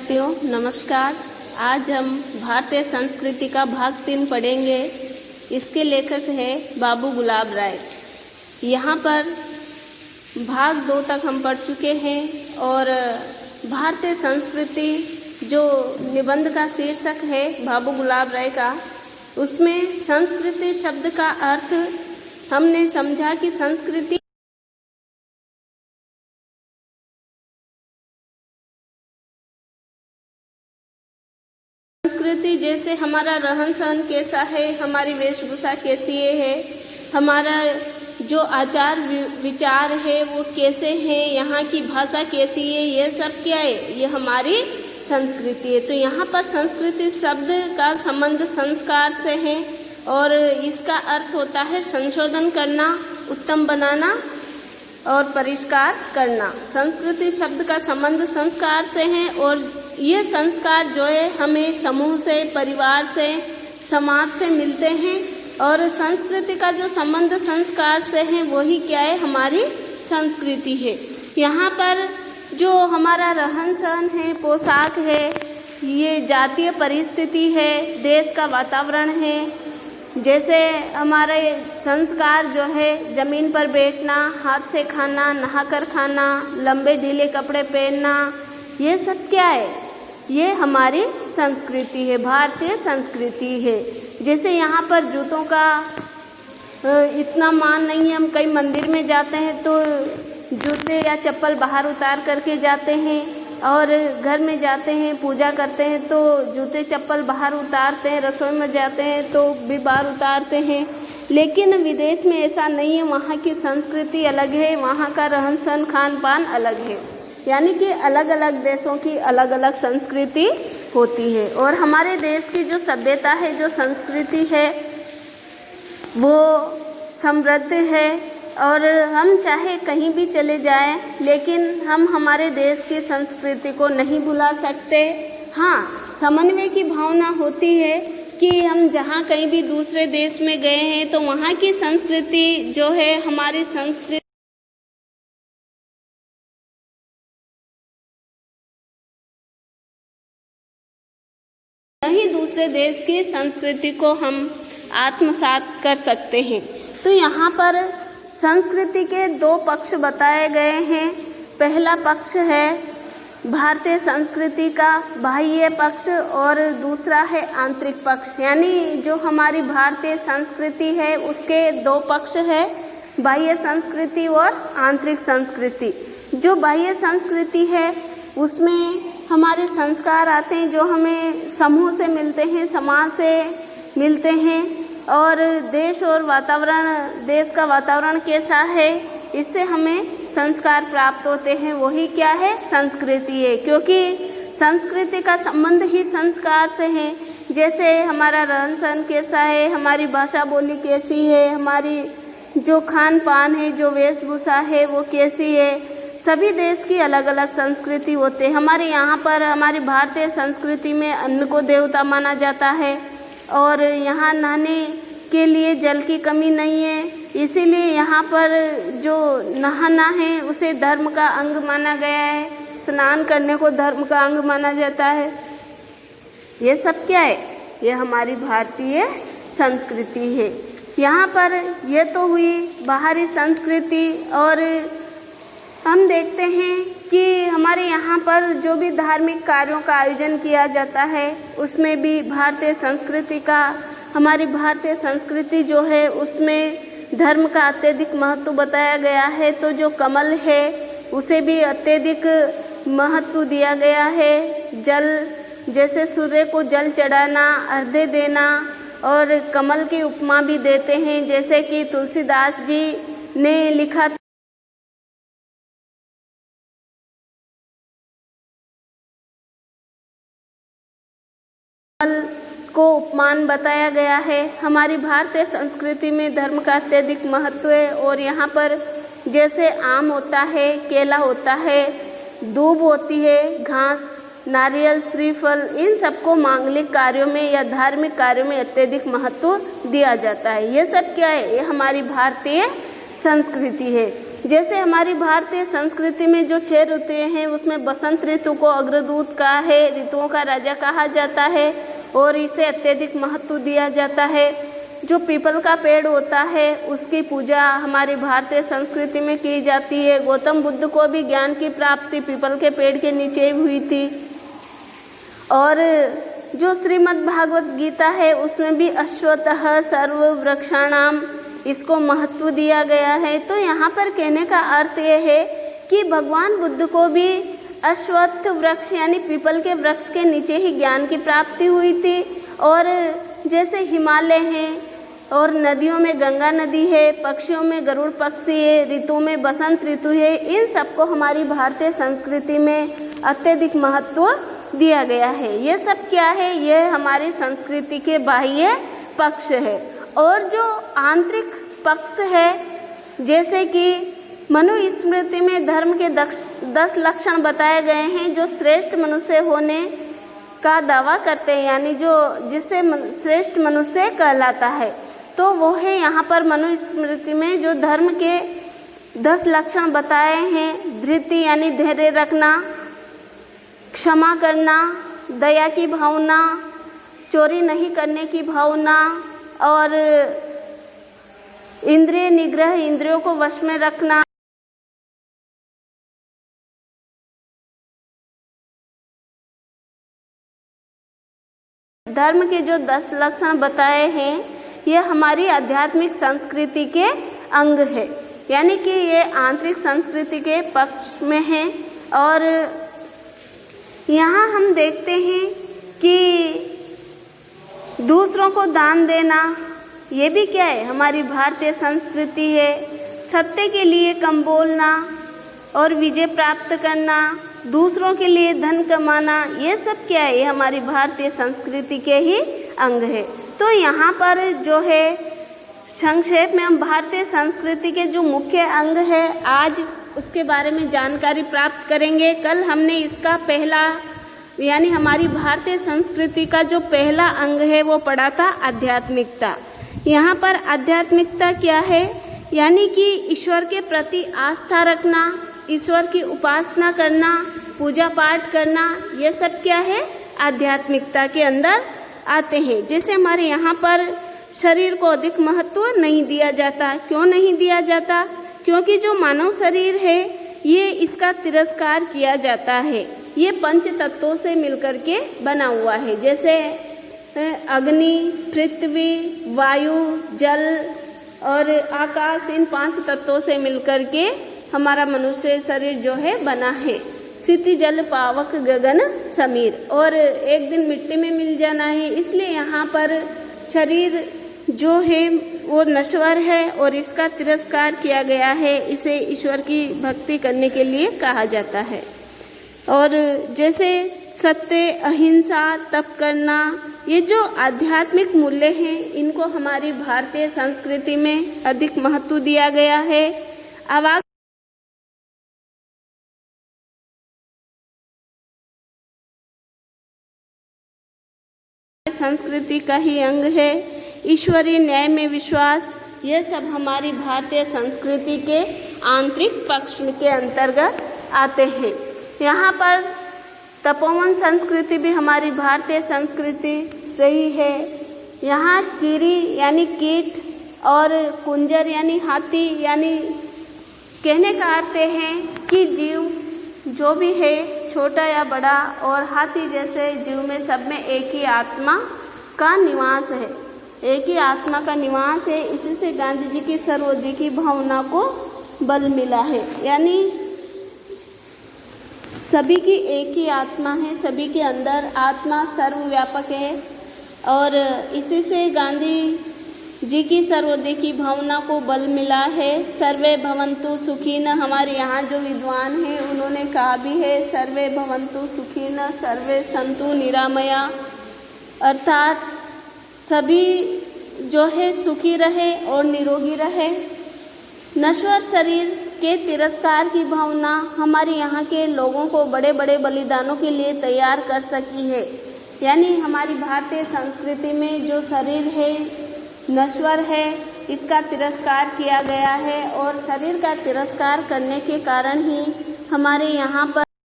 विद्यार्थियों नमस्कार। आज हम भारतीय संस्कृति का भाग 3 पढ़ेंगे। इसके लेखक हैं बाबू गुलाब राय। यहाँ पर भाग 2 तक हम पढ़ चुके हैं और भारतीय संस्कृति जो निबंध का शीर्षक है बाबू गुलाब राय का, उसमें संस्कृति शब्द का अर्थ हमने समझा कि संस्कृति जैसे हमारा रहन सहन कैसा है, हमारी वेशभूषा कैसी है, हमारा जो आचार विचार है वो कैसे हैं, यहाँ की भाषा कैसी है, ये सब क्या है, ये हमारी संस्कृति है। तो यहाँ पर संस्कृति शब्द का संबंध संस्कार से है और इसका अर्थ होता है संशोधन करना, उत्तम बनाना और परिष्कार करना। संस्कृति शब्द का संबंध संस्कार से है और ये संस्कार जो है हमें समूह से, परिवार से, समाज से मिलते हैं और संस्कृति का जो संबंध संस्कार से है वही क्या है, हमारी संस्कृति है। यहाँ पर जो हमारा रहन सहन है, पोशाक है, ये जातीय परिस्थिति है, देश का वातावरण है। जैसे हमारे संस्कार जो है ज़मीन पर बैठना, हाथ से खाना, नहाकर खाना, लंबे ढीले कपड़े पहनना, ये सब क्या है, ये हमारी संस्कृति है, भारतीय संस्कृति है। जैसे यहाँ पर जूतों का इतना मान नहीं है। हम कई मंदिर में जाते हैं तो जूते या चप्पल बाहर उतार करके जाते हैं और घर में जाते हैं, पूजा करते हैं तो जूते चप्पल बाहर उतारते हैं, रसोई में जाते हैं तो भी बाहर उतारते हैं। लेकिन विदेश में ऐसा नहीं है, वहाँ की संस्कृति अलग है, वहाँ का रहन सहन खान पान अलग है। यानी कि अलग अलग देशों की अलग अलग संस्कृति होती है और हमारे देश की जो सभ्यता है, जो संस्कृति है, वो समृद्ध है और हम चाहे कहीं भी चले जाएं, लेकिन हम हमारे देश की संस्कृति को नहीं भुला सकते। हाँ, समन्वय की भावना होती है कि हम जहाँ कहीं भी दूसरे देश में गए हैं तो वहाँ की संस्कृति जो है हमारी संस्कृति नहीं, दूसरे देश की संस्कृति को हम आत्मसात कर सकते हैं। तो यहाँ पर संस्कृति के 2 पक्ष बताए गए हैं। पहला पक्ष है भारतीय संस्कृति का बाह्य पक्ष और दूसरा है आंतरिक पक्ष। यानी जो हमारी भारतीय संस्कृति है उसके 2 पक्ष है, बाह्य संस्कृति और आंतरिक संस्कृति। जो बाह्य संस्कृति है उसमें हमारे संस्कार आते हैं जो हमें समूह से मिलते हैं, समाज से मिलते हैं और देश और वातावरण, देश का वातावरण कैसा है, इससे हमें संस्कार प्राप्त होते हैं। वही क्या है, संस्कृति है, क्योंकि संस्कृति का संबंध ही संस्कार से है। जैसे हमारा रहन सहन कैसा है, हमारी भाषा बोली कैसी है, हमारी जो खान पान है, जो वेशभूषा है वो कैसी है। सभी देश की अलग अलग संस्कृति होते हैं। हमारे यहाँ पर हमारी भारतीय संस्कृति में अन्न को देवता माना जाता है और यहाँ नहाने के लिए जल की कमी नहीं है, इसीलिए यहाँ पर जो नहाना है उसे धर्म का अंग माना गया है, स्नान करने को धर्म का अंग माना जाता है। ये सब क्या है, ये हमारी भारतीय संस्कृति है। यहाँ पर ये तो हुई बाहरी संस्कृति और हम देखते हैं कि हमारे यहाँ पर जो भी धार्मिक कार्यों का आयोजन किया जाता है उसमें भी भारतीय संस्कृति का, हमारी भारतीय संस्कृति जो है उसमें धर्म का अत्यधिक महत्व बताया गया है। तो जो कमल है उसे भी अत्यधिक महत्व दिया गया है। जल, जैसे सूर्य को जल चढ़ाना, अर्घ्य देना और कमल की उपमा भी देते हैं, जैसे कि तुलसीदास जी ने लिखा को उपमान बताया गया है। हमारी भारतीय संस्कृति में धर्म का अत्यधिक महत्व है और यहाँ पर जैसे आम होता है, केला होता है, दूब होती है, घास, नारियल, श्रीफल, इन सबको मांगलिक कार्यों में या धार्मिक कार्यों में अत्यधिक महत्व दिया जाता है। ये सब क्या है, ये हमारी भारतीय संस्कृति है। जैसे हमारी भारतीय संस्कृति में जो 6 ऋतुएं हैं उसमें बसंत ऋतु को अग्रदूत कहा है, ऋतुओं का राजा कहा जाता है और इसे अत्यधिक महत्व दिया जाता है। जो पीपल का पेड़ होता है उसकी पूजा हमारी भारतीय संस्कृति में की जाती है। गौतम बुद्ध को भी ज्ञान की प्राप्ति पीपल के पेड़ के नीचे हुई थी। और जो श्रीमद् भागवत गीता है उसमें भी अश्वत्थः सर्व वृक्षाणाम इसको महत्व दिया गया है। तो यहाँ पर कहने का अर्थ ये है कि भगवान बुद्ध को भी अश्वत्थ वृक्ष यानी पीपल के वृक्ष के नीचे ही ज्ञान की प्राप्ति हुई थी। और जैसे हिमालय हैं और नदियों में गंगा नदी है, पक्षियों में गरुड़ पक्षी है, ऋतुओं में बसंत ऋतु है, इन सबको हमारी भारतीय संस्कृति में अत्यधिक महत्व दिया गया है। ये सब क्या है? ये हमारी संस्कृति के बाह्य पक्ष है। और जो आंतरिक पक्ष है, जैसे कि मनुस्मृति में धर्म के 10 लक्षण बताए गए हैं जो श्रेष्ठ मनुष्य होने का दावा करते हैं, यानी जो जिसे श्रेष्ठ मनुष्य कहलाता है। तो वो है यहाँ पर मनुस्मृति में जो धर्म के 10 लक्षण बताए हैं। धृति यानी धैर्य रखना, क्षमा करना, दया की भावना, चोरी नहीं करने की भावना और इंद्रिय निग्रह, इंद्रियों को वश में रखना। धर्म के जो 10 लक्षण बताए हैं ये हमारी आध्यात्मिक संस्कृति के अंग है, यानी कि ये आंतरिक संस्कृति के पक्ष में है। और यहाँ हम देखते हैं कि दूसरों को दान देना ये भी क्या है? हमारी भारतीय संस्कृति है। सत्य के लिए कम बोलना और विजय प्राप्त करना, दूसरों के लिए धन कमाना, ये सब क्या है? ये हमारी भारतीय संस्कृति के ही अंग है। तो यहाँ पर जो है संक्षेप में हम भारतीय संस्कृति के जो मुख्य अंग है आज उसके बारे में जानकारी प्राप्त करेंगे। कल हमने इसका पहला यानी हमारी भारतीय संस्कृति का जो पहला अंग है वो पढ़ा था आध्यात्मिकता। यहाँ पर आध्यात्मिकता क्या है? यानी कि ईश्वर के प्रति आस्था रखना, ईश्वर की उपासना करना, पूजा पाठ करना, ये सब क्या है? आध्यात्मिकता के अंदर आते हैं। जैसे हमारे यहाँ पर शरीर को अधिक महत्व नहीं दिया जाता। क्यों नहीं दिया जाता? क्योंकि जो मानव शरीर है ये इसका तिरस्कार किया जाता है। ये 5 तत्वों से मिलकर के बना हुआ है, जैसे अग्नि, पृथ्वी, वायु, जल और आकाश। इन 5 तत्वों से मिलकर के हमारा मनुष्य शरीर जो है बना है। क्षिति जल पावक गगन समीर, और एक दिन मिट्टी में मिल जाना है। इसलिए यहाँ पर शरीर जो है वो नश्वर है और इसका तिरस्कार किया गया है। इसे ईश्वर की भक्ति करने के लिए कहा जाता है। और जैसे सत्य, अहिंसा, तप करना, ये जो आध्यात्मिक मूल्य हैं इनको हमारी भारतीय संस्कृति में अधिक महत्व दिया गया है। अवाक संस्कृति का ही अंग है। ईश्वरीय न्याय में विश्वास, ये सब हमारी भारतीय संस्कृति के आंतरिक पक्ष के अंतर्गत आते हैं। यहाँ पर तपोवन संस्कृति भी हमारी भारतीय संस्कृति रही है। यहाँ कीरी यानी कीट और कुंजर यानी हाथी, यानी कहने का अर्थ है कि जीव जो भी है छोटा या बड़ा और हाथी जैसे जीव में सब में एक ही आत्मा का निवास है, एक ही आत्मा का निवास है। इसी से गांधी जी की सर्वोदयी भावना को बल मिला है, यानी सभी की एक ही आत्मा है, सभी के अंदर आत्मा सर्वव्यापक है। और इसी से गांधी जी की सर्वोदय की भावना को बल मिला है। सर्वे भवन्तु सुखिन, हमारे यहाँ जो विद्वान हैं उन्होंने कहा भी है सर्वे भवन्तु सुखिन सर्वे सन्तु निरामया, अर्थात सभी जो है सुखी रहे और निरोगी रहे। नश्वर शरीर के तिरस्कार की भावना हमारे यहाँ के लोगों को बड़े बड़े बलिदानों के लिए तैयार कर सकी है। यानी हमारी भारतीय संस्कृति में जो शरीर है नश्वर है इसका तिरस्कार किया गया है और शरीर का तिरस्कार करने के कारण ही हमारे यहाँ पर